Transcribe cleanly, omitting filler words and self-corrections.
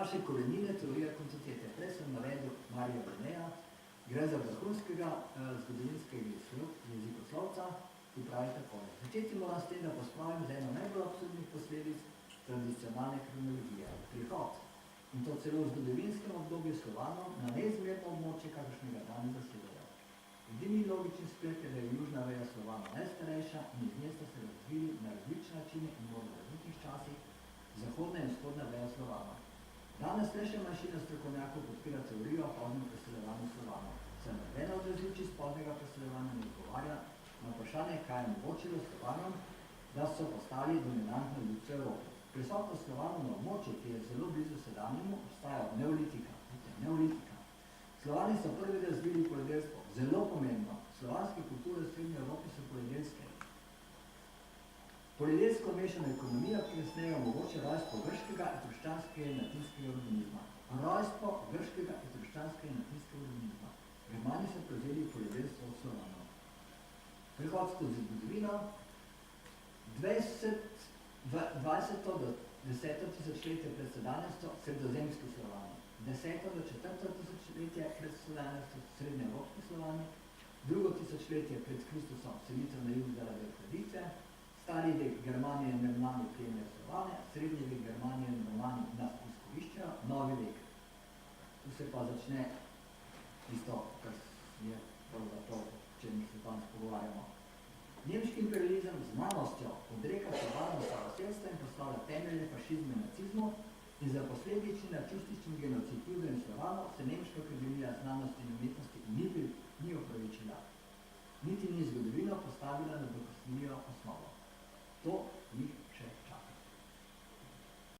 naše korenine teorije kontinuitete. Prej sem navedel Marija Verneja, gre za vrhunskega zgodovinskega jezikoslovca, ki pravi takole. Začeti moram s tem, da pospravim za eno najbolj absurdnih posledic tradicionalne kronologije. Prihod, in to celo v zgodovinskem obdobju Slovanov, na neizmerno območje, kakršnega danes zasedajo. Edini logični sklep je, da je južna veja Slovanov najstarejša in iz nje sta se razvili na različne načine in morda v različnih časih zahodna in vzhodna veja Slovanov. Danes le še manjšina strokovnjakov podpira teorijo o poznem preseljevanju Slovanov. Se nobena od različic poznega preseljevanja ne odgovarja na vprašanje, kaj je omogočilo Slovanom, da so postali dominantno ljudstvo Evrope. Prisotnost Slovanov na območju, ki je zelo blizu sedanjemu, obstaja od neolitika. Slovani so prvi razvili poljedelstvo. Zelo pomembno. Slovanske kulture v srednji Evropi so poljedelske. Poljedelsko mešana ekonomija, ki kasneje omogoča rojstvo grškega, etruščanskega in latinskega organizma. Rojstvo grškega, etruščanskega in latinskega organizma. Germani so prevzeli poljedelstvo od Slovanov. Prihod skozi zgodovino 20. do 10. tisočletje pred sedanjostjo sredozemski Slovani, 10. do 4. tisočletje pred sedanjostjo srednjeevropski Slovani, 2. tisočletje pred Kristusom selitev na jug zaradi tradicije, stari vek Germanije in Normani prijemljajo Slovane, srednji vek Germanije in Normani nas izkoriščajo, novi vek. Tu se pa začne tisto, kar je pravzaprav, če mi se danes pogovarjamo. Nemški imperializem z znanostjo odreka Slovanov staroselstva in postavlja temelje fašizmu in nacizmu in za posledični nacistični genocid Judov in Slovanov se Nemška akademija znanosti in umetnosti ni opravičila, niti ni zgodovino postavila na dokazljivo osnovo. To jih